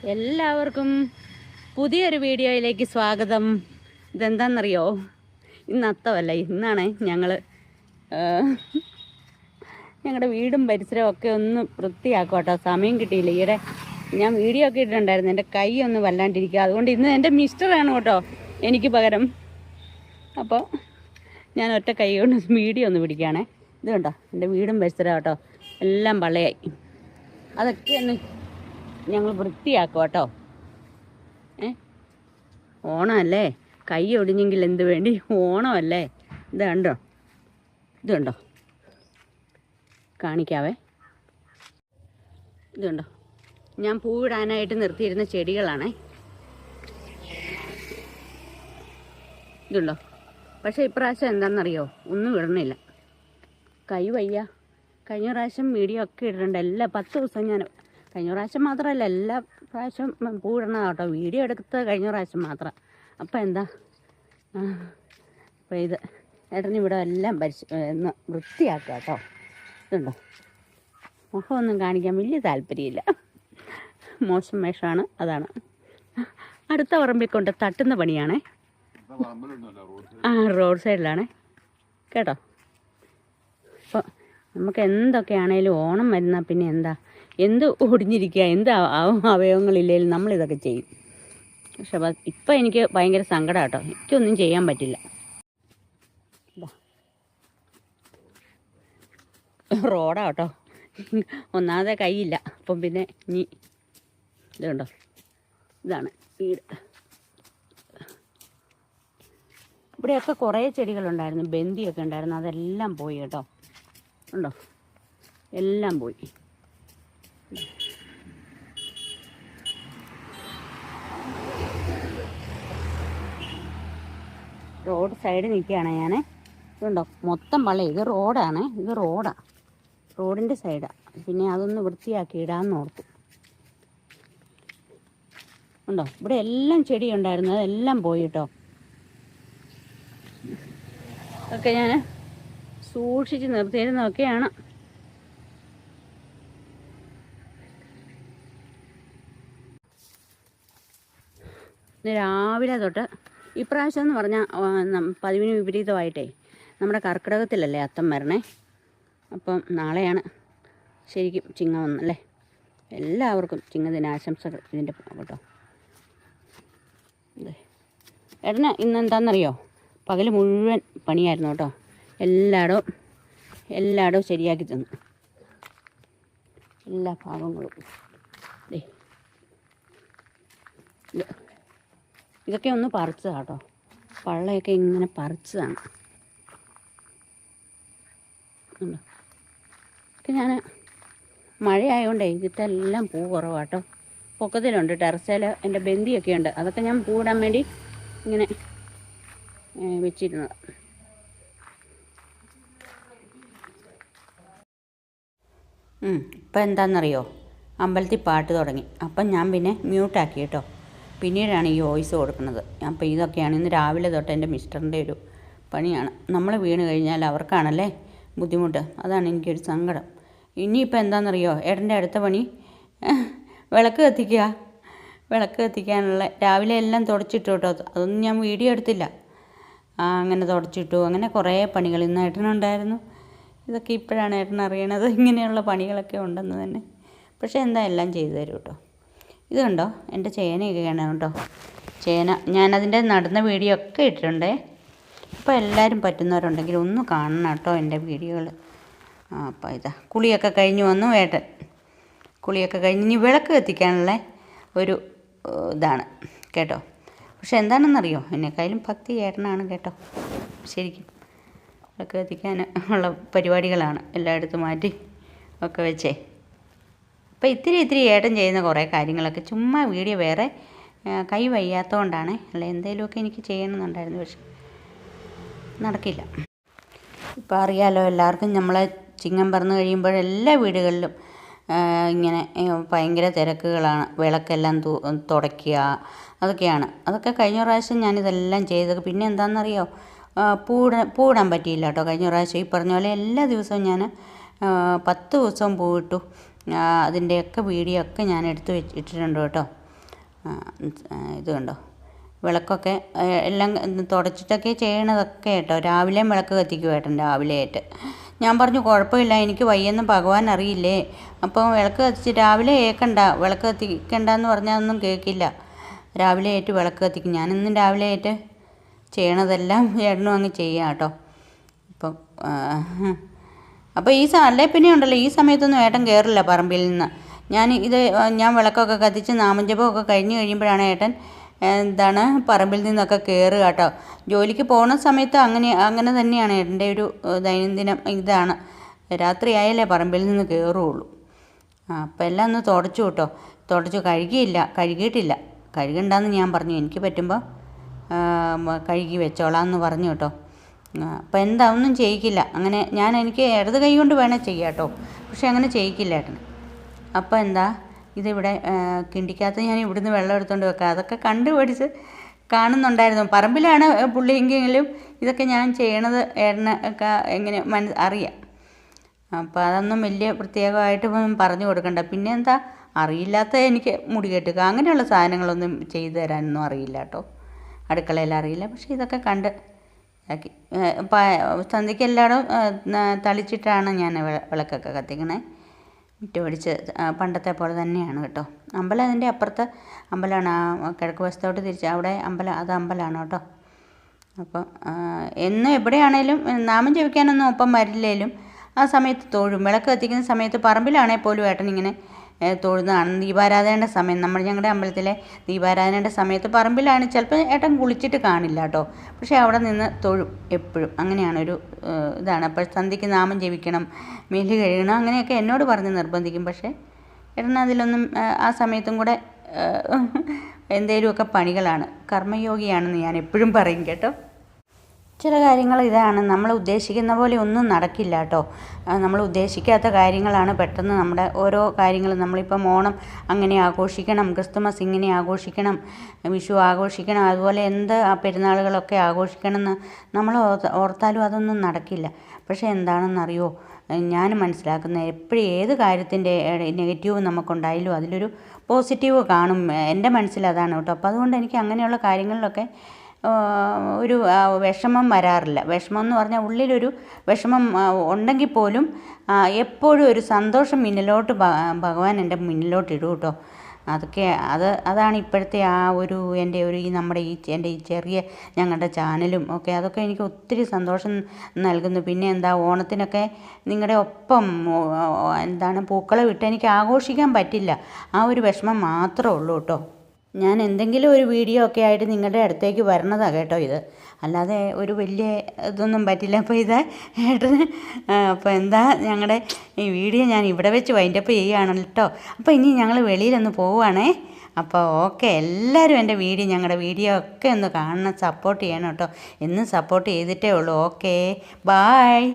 എല്ലാവർക്കും പുതിയൊരു വീഡിയോയിലേക്ക് സ്വാഗതം. ഇതെന്താണെന്നറിയോ, ഇന്ന് അത്തമല്ല, ഇന്നാണ് ഞങ്ങളുടെ വീടും പരിസരവും ഒക്കെ ഒന്ന് വൃത്തിയാക്കും കേട്ടോ. സമയം കിട്ടിയില്ല. ഈയിടെ ഞാൻ വീഡിയോ ഒക്കെ ഇട്ടിട്ടുണ്ടായിരുന്നു, എൻ്റെ കൈ ഒന്ന് വല്ലാണ്ടിരിക്കുക. അതുകൊണ്ട് ഇന്ന് എൻ്റെ മിസ്റ്ററാണ് കേട്ടോ എനിക്ക് പകരം. അപ്പോൾ ഞാൻ ഒറ്റ കൈ കൊണ്ട് വീഡിയോ ഒന്ന് പിടിക്കുകയാണേ. ഇത് കണ്ടോ, എൻ്റെ വീടും പരിസരവും കേട്ടോ എല്ലാം പള്ളയായി. അതൊക്കെ ഒന്ന് ഞങ്ങൾ വൃത്തിയാക്കും കേട്ടോ. ഓണമല്ലേ, കൈ ഒടിഞ്ഞെങ്കിൽ എന്ത് വേണ്ടി, ഓണമല്ലേ. ഇത് കണ്ടോ, ഇത് കണ്ടോ, കാണിക്കാവേ. ഇത് കണ്ടോ, ഞാൻ പൂവിടാനായിട്ട് നിർത്തിയിരുന്ന ചെടികളാണേ. ഇതുണ്ടോ. പക്ഷേ ഇപ്രാവശ്യം എന്താണെന്നറിയോ, ഒന്നും ഇടണില്ല, കൈ വയ്യ. കഴിഞ്ഞ പ്രാവശ്യം വീഡിയോ ഒക്കെ ഇട്ടിട്ടുണ്ട്. 10 ദിവസം ഞാൻ, കഴിഞ്ഞ പ്രാവശ്യം മാത്രമല്ല എല്ലാ പ്രാവശ്യം പൂവിടണം കേട്ടോ. വീഡിയോ എടുത്തത് കഴിഞ്ഞ പ്രാവശ്യം മാത്രം. അപ്പം എന്താ, അപ്പോൾ ഇത് ഏട്ടനിവിടെ എല്ലാം ഒന്ന് വൃത്തിയാക്കുക കേട്ടോ. ഇതുണ്ടോ, മുഖമൊന്നും കാണിക്കാൻ വലിയ താല്പര്യമില്ല, മോശം വേഷമാണ്, അതാണ്. അടുത്ത പറമ്പിൽ കൊണ്ട് തട്ടുന്ന പണിയാണേ. റോഡ് സൈഡിലാണേ കേട്ടോ. അപ്പോൾ നമുക്ക് എന്തൊക്കെയാണേലും ഓണം വരുന്നാൽ പിന്നെ എന്ത് ഒടിഞ്ഞിരിക്കുക, എന്ത് അവയവങ്ങളില്ലെങ്കിലും നമ്മളിതൊക്കെ ചെയ്യും. പക്ഷെ ഇപ്പം എനിക്ക് ഭയങ്കര സങ്കടം കേട്ടോ, എനിക്കൊന്നും ചെയ്യാൻ പറ്റില്ല. റോഡാ കേട്ടോ, ഒന്നാമതെ കൈയില്ല. അപ്പം പിന്നെ ഇനി ഇതുണ്ടോ, ഇതാണ് വീട്. ഇവിടെയൊക്കെ കുറേ ചെടികളുണ്ടായിരുന്നു, ബന്ദിയൊക്കെ ഉണ്ടായിരുന്നു, അതെല്ലാം പോയി കേട്ടോ. ഉണ്ടോ, എല്ലാം പോയി. റോഡ് സൈഡ് നിൽക്കുകയാണ് ഞാൻ. ഇതുണ്ടോ, മൊത്തം പള്ളി. ഇത് റോഡാണ്, ഇത് റോഡാണ്, റോഡിൻ്റെ സൈഡാണ്. പിന്നെ അതൊന്ന് വൃത്തിയാക്കി ഇടാമെന്ന് ഓർത്തു. ഉണ്ടോ, ഇവിടെ എല്ലാം ചെടി ഉണ്ടായിരുന്നു, അതെല്ലാം പോയി കേട്ടോ. ഒക്കെ ഞാൻ സൂക്ഷിച്ച് നിർത്തിയിരുന്നതൊക്കെയാണ്. രാവിലെ തൊട്ട് ഇപ്രാവശ്യം എന്ന് പറഞ്ഞാൽ പതിവിന് വിപരീതമായിട്ടേ നമ്മുടെ കർക്കിടകത്തിലല്ലേ അത്തം വരണേ. അപ്പം നാളെയാണ് ശരിക്കും ചിങ്ങം വന്നല്ലേ. എല്ലാവർക്കും ചിങ്ങദിനാശംസകൾ. ഇതിൻ്റെ കേട്ടോ. ഏട്ടന് ഇന്നെന്താണെന്നറിയോ, പകൽ മുഴുവൻ പണിയായിരുന്നു കേട്ടോ. എല്ലായിടവും ശരിയാക്കി തന്നു, എല്ലാ ഭാഗങ്ങളും. ഇതൊക്കെ ഒന്ന് പറിച്ചതാണ് കേട്ടോ, പള്ളയൊക്കെ ഇങ്ങനെ പറിച്ചതാണ്. ഒക്കെ ഞാൻ മഴയായതുകൊണ്ടേ ഇതിട്ടെല്ലാം പൂ കുറവാട്ടോ. പൊക്കത്തിലുണ്ട്, ടെറസയിൽ എൻ്റെ ബന്ദിയൊക്കെ ഉണ്ട്, അതൊക്കെ ഞാൻ പൂവിടാൻ വേണ്ടി ഇങ്ങനെ വെച്ചിരുന്നത്. ഇപ്പം എന്താണെന്നറിയോ, അമ്പലത്തിൽ പാട്ട് തുടങ്ങി. അപ്പം ഞാൻ പിന്നെ മ്യൂട്ടാക്കി കേട്ടോ. പിന്നീടാണ് ഈ വോയിസ് കൊടുക്കുന്നത്. അപ്പോൾ ഇതൊക്കെയാണ് ഇന്ന് രാവിലെ തൊട്ട് എൻ്റെ മിസ്റ്ററിൻ്റെ ഒരു പണിയാണ്. നമ്മൾ വീണ് കഴിഞ്ഞാൽ അവർക്കാണല്ലേ ബുദ്ധിമുട്ട്, അതാണ് എനിക്കൊരു സങ്കടം. ഇനിയിപ്പോൾ എന്താണെന്നറിയോ, ഏട്ടൻ്റെ അടുത്ത പണി വിളക്ക് കത്തിക്കുക. വിളക്ക് കത്തിക്കാനുള്ള രാവിലെ എല്ലാം തുടച്ചിട്ടു കേട്ടോ. അതൊന്നും ഞാൻ വീഡിയോ എടുത്തില്ല. അങ്ങനെ തുടച്ചിട്ടു, അങ്ങനെ കുറേ പണികൾ ഇന്ന് ഏട്ടനുണ്ടായിരുന്നു. ഇതൊക്കെ ഇപ്പോഴാണ് ഏട്ടൻ അറിയണത് ഇങ്ങനെയുള്ള പണികളൊക്കെ ഉണ്ടെന്ന് തന്നെ. പക്ഷേ എന്താ, എല്ലാം ചെയ്തു തരും കേട്ടോ. ഇത് കണ്ടോ, എൻ്റെ ചേനയൊക്കെയാണ് കേട്ടോ. ചേന ഞാനതിൻ്റെ നടുന്ന വീഡിയോ ഒക്കെ ഇട്ടിട്ടുണ്ടേ. അപ്പോൾ എല്ലാവരും പറ്റുന്നവരുണ്ടെങ്കിൽ ഒന്ന് കാണണം കേട്ടോ എൻ്റെ വീഡിയോകൾ. അപ്പോൾ ഇതാ കുളിയൊക്കെ കഴിഞ്ഞ് വന്നു ഏട്ടൻ. കുളിയൊക്കെ കഴിഞ്ഞ് ഇനി വിളക്ക് കത്തിക്കാനുള്ള ഒരു ഇതാണ് കേട്ടോ. പക്ഷെ എന്താണെന്നറിയോ, എന്നെക്കാളും ഭക്തി ഏട്ടനാണ് കേട്ടോ. ശരിക്കും വിളക്ക് കത്തിക്കാൻ ഉള്ള പരിപാടികളാണ് എല്ലായിടത്തും മാറ്റി ഒക്കെ വെച്ചേ. അപ്പോൾ ഇത്തിരി ഏട്ടൻ ചെയ്യുന്ന കുറേ കാര്യങ്ങളൊക്കെ ചുമ്മാ വീഡിയോ, വേറെ കൈ വയ്യാത്തതുകൊണ്ടാണ്. അല്ല എന്തെങ്കിലുമൊക്കെ എനിക്ക് ചെയ്യണമെന്നുണ്ടായിരുന്നു, പക്ഷെ നടക്കില്ല. ഇപ്പോൾ അറിയാലോ എല്ലാവർക്കും, നമ്മളെ ചിങ്ങം പറന്ന് കഴിയുമ്പോൾ എല്ലാ വീടുകളിലും ഇങ്ങനെ ഭയങ്കര തിരക്കുകളാണ്. വിളക്കെല്ലാം തുടയ്ക്കുക, അതൊക്കെ കഴിഞ്ഞ പ്രാവശ്യം ഞാനിതെല്ലാം ചെയ്തത്. പിന്നെ എന്താണെന്നറിയോ, പൂവിടാൻ പറ്റിയില്ല കേട്ടോ കഴിഞ്ഞ പ്രാവശ്യം. ഈ പറഞ്ഞ പോലെ എല്ലാ ദിവസവും ഞാൻ 10 ദിവസവും പൂവിട്ടു. അതിൻ്റെയൊക്കെ വീഡിയോ ഒക്കെ ഞാൻ എടുത്ത് ഇട്ടിട്ടുണ്ട് കേട്ടോ. ഇത് കണ്ടോ, വിളക്കൊക്കെ എല്ലാം തുടച്ചിട്ടൊക്കെ ചെയ്യണതൊക്കെ കേട്ടോ. രാവിലെയും വിളക്ക് കത്തിക്കും ഏട്ടൻ രാവിലെയായിട്ട്. ഞാൻ പറഞ്ഞു കുഴപ്പമില്ല, എനിക്ക് വയ്യെന്ന് ഭഗവാൻ അറിയില്ലേ, അപ്പോൾ വിളക്ക് കത്തിച്ച് രാവിലെ ഏക്കണ്ട, വിളക്ക് കത്തിക്കണ്ടെന്ന് പറഞ്ഞാൽ ഒന്നും കേൾക്കില്ല. രാവിലെ ആയിട്ട് വിളക്ക് കത്തിക്കും. ഞാനിന്നും രാവിലെ ആയിട്ട് ചെയ്യണതെല്ലാം ഏട്ടനും അങ്ങ് ചെയ്യാം കേട്ടോ. ഇപ്പം അപ്പോൾ അല്ലേ പിന്നെ ഉണ്ടല്ലോ, ഈ സമയത്തൊന്നും ഏട്ടൻ കയറില്ല പറമ്പിൽ നിന്ന്. ഞാൻ വിളക്കൊക്കെ കത്തിച്ച് നാമജപമൊക്കെ കഴിഞ്ഞ് കഴിയുമ്പോഴാണ് ഏട്ടൻ പറമ്പിൽ നിന്നൊക്കെ കയറുക കേട്ടോ. ജോലിക്ക് പോകുന്ന സമയത്ത് അങ്ങനെ തന്നെയാണ് ഏട്ടൻ്റെ ഒരു ദൈനംദിനം. ഇതാണ്, രാത്രി ആയാലേ പറമ്പിൽ നിന്ന് കയറുകയുള്ളൂ. അപ്പോൾ എല്ലാം ഒന്ന് തുടച്ചു കേട്ടോ. കഴുകിയിട്ടില്ല. കഴുകണ്ടെന്ന് ഞാൻ പറഞ്ഞു, എനിക്ക് പറ്റുമ്പോൾ കഴുകി വെച്ചോളാം എന്ന് പറഞ്ഞു കേട്ടോ. അപ്പോൾ ഒന്നും ചെയ്യിക്കില്ല അങ്ങനെ. എനിക്ക് ഇടത് കൈ കൊണ്ട് വേണേൽ ചെയ്യാം കേട്ടോ, പക്ഷെ അങ്ങനെ ചെയ്യിക്കില്ല ഏട്ടന്. അപ്പോൾ ഇതിവിടെ കിണ്ടിക്കകത്ത് ഞാൻ ഇവിടുന്ന് വെള്ളം എടുത്തുകൊണ്ട് വെക്കാം. അതൊക്കെ കണ്ടുപിടിച്ച് കാണുന്നുണ്ടായിരുന്നു. പറമ്പിലാണ് പുള്ളിയെങ്കിലും ഇതൊക്കെ ഞാൻ ചെയ്യണത് ഏട്ടന് ഒക്കെ എങ്ങനെ അറിയാം. അപ്പോൾ അതൊന്നും വലിയ പ്രത്യേകമായിട്ട് പറഞ്ഞു കൊടുക്കണ്ട. പിന്നെ അറിയില്ലാത്ത എനിക്ക് മുടി കെട്ടുക അങ്ങനെയുള്ള സാധനങ്ങളൊന്നും ചെയ്തു തരാനൊന്നും അറിയില്ല കേട്ടോ. അടുക്കളയിൽ അറിയില്ല. പക്ഷേ ഇതൊക്കെ കണ്ട് ആക്കി. സന്ധ്യയ്ക്ക് എല്ലായിടും തളിച്ചിട്ടാണ് ഞാൻ വിളക്കൊക്കെ കത്തിക്കണേ. മുറ്റമടിച്ച് പണ്ടത്തെ പോലെ തന്നെയാണ് കേട്ടോ. അമ്പലം അതിൻ്റെ അപ്പുറത്തെ അമ്പലമാണ്, ആ കിഴക്ക് വശത്തോട്ട് തിരിച്ച് അവിടെ അത് അമ്പലമാണ് കേട്ടോ. അപ്പം എന്നും എവിടെയാണേലും നാമം ജപിക്കാനൊന്നും ഒപ്പം വരില്ലേലും ആ സമയത്ത് തൊഴും. വിളക്ക് കത്തിക്കുന്ന സമയത്ത് പറമ്പിലാണെങ്കിൽ പോലും ഏട്ടനിങ്ങനെ തൊഴുന്നതാണ്. ദീപാരാധനയുടെ സമയം, ഞങ്ങളുടെ അമ്പലത്തിലെ ദീപാരാധനയുടെ സമയത്ത് പറമ്പിലാണ്. ചിലപ്പോൾ ഏട്ടൻ കുളിച്ചിട്ട് കാണില്ല കേട്ടോ, പക്ഷേ അവിടെ നിന്ന് തൊഴും എപ്പോഴും. അങ്ങനെയാണൊരു ഇതാണ്. അപ്പോൾ സന്ധ്യയ്ക്ക് നാമം ജപിക്കണം, മേല് കഴുകണം, അങ്ങനെയൊക്കെ എന്നോട് പറഞ്ഞ് നിർബന്ധിക്കും. പക്ഷേ ഏട്ടൻ അതിലൊന്നും ആ സമയത്തും കൂടെ എന്തേലുമൊക്കെ പണികളാണ്. കർമ്മയോഗിയാണെന്ന് ഞാൻ എപ്പോഴും പറയും കേട്ടോ. ചില കാര്യങ്ങൾ ഇതാണ്, നമ്മൾ ഉദ്ദേശിക്കുന്ന പോലെ ഒന്നും നടക്കില്ല കേട്ടോ. നമ്മൾ ഉദ്ദേശിക്കാത്ത കാര്യങ്ങളാണ് പെട്ടെന്ന് നമ്മുടെ ഓരോ കാര്യങ്ങളും. നമ്മളിപ്പം ഓണം അങ്ങനെ ആഘോഷിക്കണം, ക്രിസ്തുമസ് ഇങ്ങനെ ആഘോഷിക്കണം, വിഷു ആഘോഷിക്കണം, അതുപോലെ പെരുന്നാളുകളൊക്കെ ആഘോഷിക്കണം എന്ന് നമ്മൾ ഓർത്താലും അതൊന്നും നടക്കില്ല. പക്ഷേ എന്താണെന്നറിയോ, ഞാൻ മനസ്സിലാക്കുന്നത് എപ്പോഴും ഏത് കാര്യത്തിൻ്റെ നെഗറ്റീവ് നമുക്കുണ്ടായാലും അതിലൊരു പോസിറ്റീവ് കാണും. എൻ്റെ മനസ്സിലതാണ് കേട്ടോ. അപ്പോൾ അതുകൊണ്ട് എനിക്ക് അങ്ങനെയുള്ള കാര്യങ്ങളിലൊക്കെ ഒരു വിഷമം വരാറില്ല. വിഷമം എന്ന് പറഞ്ഞാൽ ഉള്ളിലൊരു വിഷമം ഉണ്ടെങ്കിൽ പോലും എപ്പോഴും ഒരു സന്തോഷം ഭഗവാൻ എൻ്റെ മുന്നിലോട്ട് ഇടും കേട്ടോ. അതാണ് ഇപ്പോഴത്തെ എൻ്റെ ഈ ചെറിയ ഞങ്ങളുടെ ചാനലും ഒക്കെ, അതൊക്കെ എനിക്ക് ഒത്തിരി സന്തോഷം നൽകുന്നു. പിന്നെ ഓണത്തിനൊക്കെ നിങ്ങളുടെ ഒപ്പം പൂക്കളം ഇട്ട് എനിക്ക് ആഘോഷിക്കാൻ പറ്റില്ല. ആ ഒരു വിഷമം മാത്രമേ ഉള്ളൂ കേട്ടോ. ഞാൻ എന്തെങ്കിലും ഒരു വീഡിയോ ഒക്കെ ആയിട്ട് നിങ്ങളുടെ അടുത്തേക്ക് വരണതാണ് കേട്ടോ ഇത്. അല്ലാതെ ഒരു വലിയ ഇതൊന്നും പറ്റില്ല. അപ്പോൾ ഏട്ടന് അപ്പോൾ ഞങ്ങളുടെ ഈ വീഡിയോ ഞാൻ ഇവിടെ വെച്ച് വൈൻഡപ്പ് ചെയ്യുകയാണ് കേട്ടോ. അപ്പോൾ ഇനി ഞങ്ങൾ വെളിയിലൊന്ന് പോവുകയാണേ. അപ്പോൾ ഓക്കെ, എല്ലാവരും എൻ്റെ ഞങ്ങളുടെ വീഡിയോ ഒക്കെ ഒന്ന് കാണണം, സപ്പോർട്ട് ചെയ്യണം കേട്ടോ. എന്നും സപ്പോർട്ട് ചെയ്തിട്ടേ ഉള്ളൂ. Okay, bye.